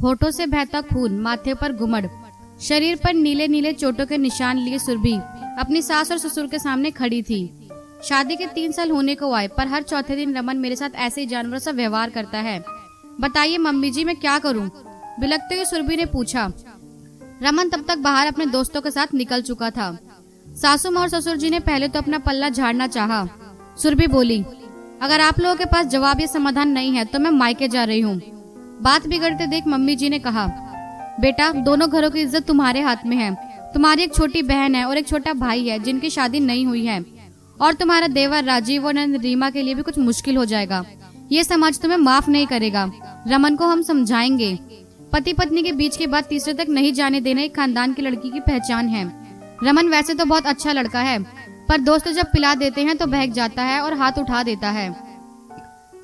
होठों से बहता खून, माथे पर घुमड़, शरीर पर नीले नीले चोटों के निशान लिए सुरभि अपनी सास और ससुर के सामने खड़ी थी। शादी के 3 साल होने को आए, पर हर चौथे दिन रमन मेरे साथ ऐसे ही जानवर सा व्यवहार करता है। बताइए मम्मी जी, मैं क्या करूं? बिलखते हुए सुरभि ने पूछा। रमन तब तक बाहर अपने दोस्तों के साथ निकल चुका था। सासू माँ और ससुर जी ने पहले तो अपना पल्ला झाड़ना चाहा। सुरभि बोली, अगर आप लोगों के पास जवाब या समाधान नहीं है तो मैं मायके जा रही हूँ। बात बिगड़ते देख मम्मी जी ने कहा, बेटा दोनों घरों की इज्जत तुम्हारे हाथ में है। तुम्हारी एक छोटी बहन है और एक छोटा भाई है जिनकी शादी नहीं हुई है, और तुम्हारा देवर राजीव और नंद रीमा के लिए भी कुछ मुश्किल हो जाएगा। ये समाज तुम्हें माफ नहीं करेगा। रमन को हम समझाएंगे। पति पत्नी के बीच की बात तीसरे तक नहीं जाने देना एक खानदान की लड़की की पहचान है। रमन वैसे तो बहुत अच्छा लड़का है, पर दोस्त जब पिला देते हैं तो बहक जाता है और हाथ उठा देता है।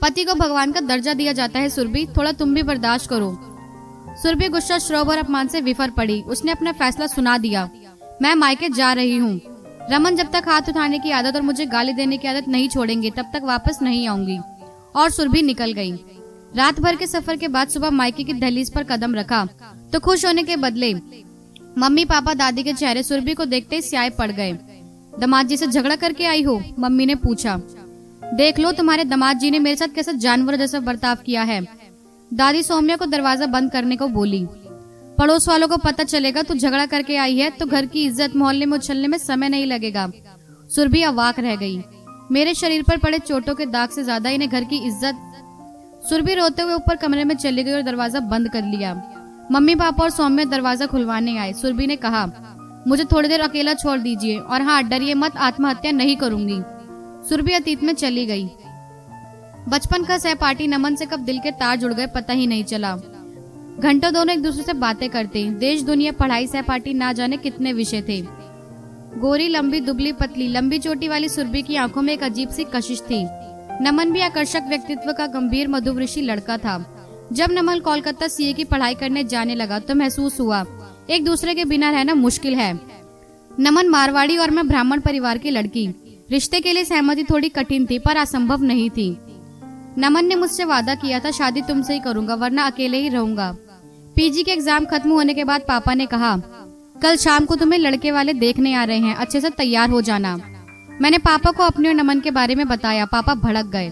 पति को भगवान का दर्जा दिया जाता है सुरभि, थोड़ा तुम भी बर्दाश्त करो। सुरभि गुस्सा, श्रोभ और अपमान से विफर पड़ी। उसने अपना फैसला सुना दिया, मैं मायके जा रही हूँ। रमन जब तक हाथ उठाने की आदत और मुझे गाली देने की आदत नहीं छोड़ेंगे तब तक वापस नहीं आऊंगी। और सुरभि निकल गई। रात भर के सफर के बाद सुबह मायके की दहलीज पर कदम रखा तो खुश होने के बदले मम्मी पापा दादी के चेहरे सुरभि को देखते ही स्याह पड़ गए। दामाद जी से झगड़ा करके आई हो? मम्मी ने पूछा। देख लो तुम्हारे दामाद जी ने मेरे साथ कैसा जानवर जैसा बर्ताव किया है। दादी सौम्या को दरवाजा बंद करने को बोली। पड़ोस वालों को पता चलेगा तू झगड़ा करके आई है तो घर की इज्जत मोहल्ले में उछलने में समय नहीं लगेगा। सुरभि अवाक रह गई। मेरे शरीर पर पड़े चोटों के दाग से ज्यादा इन्हें घर की इज्जत। सुरभि रोते हुए ऊपर कमरे में चली गई और दरवाजा बंद कर लिया। मम्मी पापा और सौम्या दरवाजा खुलवाने आए। सुरभि ने कहा, मुझे थोड़ी देर अकेला छोड़ दीजिए, और हाँ डरिए मत, आत्महत्या नहीं करूंगी। सुरभि अतीत में चली गई। बचपन का सहपाठी नमन से कब दिल के तार जुड़ गए पता ही नहीं चला। घंटों दोनों एक दूसरे से बातें करते, देश दुनिया पढ़ाई सहपाठी ना जाने कितने विषय थे। गोरी लंबी दुबली पतली लंबी चोटी वाली सुरभि की आंखों में एक अजीब सी कशिश थी। नमन भी आकर्षक व्यक्तित्व का गंभीर मधुवृषि लड़का था। जब नमन कोलकाता सीए की पढ़ाई करने जाने लगा तो महसूस हुआ एक दूसरे के बिना रहना मुश्किल है। नमन मारवाड़ी और मैं ब्राह्मण परिवार की लड़की। रिश्ते के लिए सहमति थोड़ी कठिन थी पर असंभव नहीं थी। नमन ने मुझसे वादा किया था, शादी तुमसे ही करूंगा वरना अकेले ही रहूंगा। पीजी के एग्जाम खत्म होने के बाद पापा ने कहा, कल शाम को तुम्हें लड़के वाले देखने आ रहे हैं, अच्छे से तैयार हो जाना। मैंने पापा को अपने और नमन के बारे में बताया। पापा भड़क गए।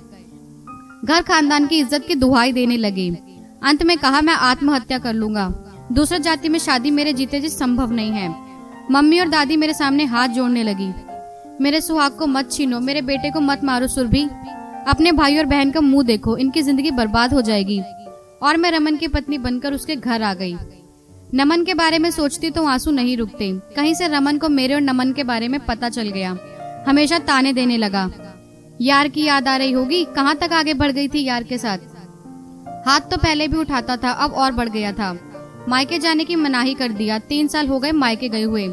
घर खानदान की इज्जत की दुहाई देने लगे। अंत में कहा, मैं आत्महत्या कर लूंगा। दूसरी जाति में शादी मेरे जीते जी संभव नहीं है। मम्मी और दादी मेरे सामने हाथ जोड़ने लगी। मेरे सुहाग को मत छीनो, मेरे बेटे को मत मारो सुरभि, अपने भाई और बहन का मुंह देखो, इनकी जिंदगी बर्बाद हो जाएगी। और मैं रमन की पत्नी बनकर उसके घर आ गई। नमन के बारे में सोचती तो आंसू नहीं रुकते। कहीं से रमन को मेरे और नमन के बारे में पता चल गया। हमेशा ताने देने लगा। यार की याद आ रही होगी, कहाँ तक आगे बढ़ गई थी यार के साथ। हाथ तो पहले भी उठाता था, अब और बढ़ गया था। मायके जाने की मनाही कर दिया। 3 साल हो गए मायके गए हुए।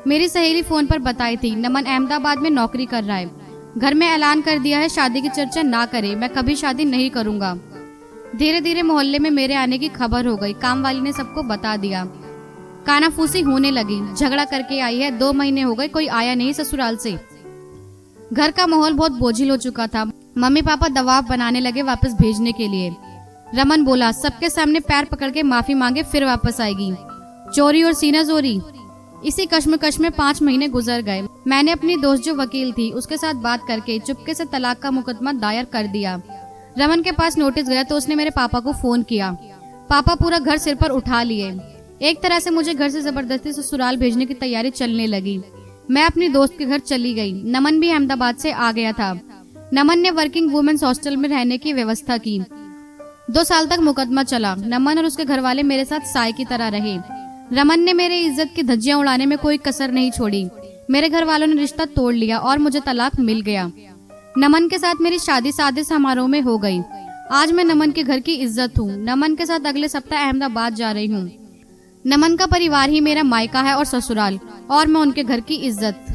मेरी सहेली फोन पर बताई थी, नमन अहमदाबाद में नौकरी कर रहा है। घर में ऐलान कर दिया है शादी की चर्चा ना करे, मैं कभी शादी नहीं करूंगा। धीरे धीरे मोहल्ले में मेरे आने की खबर हो गई। काम वाली ने सबको बता दिया। कानाफूसी होने लगी। झगड़ा करके आई है, 2 महीने हो गए, कोई आया नहीं ससुराल से। घर का माहौल बहुत बोझिल हो चुका था। मम्मी पापा दबाव बनाने लगे वापस भेजने के लिए। रमन बोला, सबके सामने पैर पकड़ के माफी मांगे फिर वापस आएगी। चोरी और सीना जोरी। इसी कश्मकश में 5 महीने गुजर गए। मैंने अपनी दोस्त जो वकील थी उसके साथ बात करके चुपके से तलाक का मुकदमा दायर कर दिया। रमन के पास नोटिस गया तो उसने मेरे पापा को फोन किया। पापा पूरा घर सिर पर उठा लिए। एक तरह से मुझे घर से जबरदस्ती ससुराल भेजने की तैयारी चलने लगी। मैं अपनी दोस्त के घर चली गई। नमन भी अहमदाबाद से आ गया था। नमन ने वर्किंग वुमेन्स हॉस्टल में रहने की व्यवस्था की। 2 साल तक मुकदमा चला। नमन और उसके घर वाले मेरे साथ साय की तरह रहे। रमन ने मेरे इज्जत की धज्जियां उड़ाने में कोई कसर नहीं छोड़ी। मेरे घर वालों ने रिश्ता तोड़ लिया और मुझे तलाक मिल गया। नमन के साथ मेरी शादी सादे समारोह में हो गई। आज मैं नमन के घर की इज्जत हूँ। नमन के साथ अगले सप्ताह अहमदाबाद जा रही हूँ। नमन का परिवार ही मेरा मायका है और ससुराल, और मैं उनके घर की इज्जत।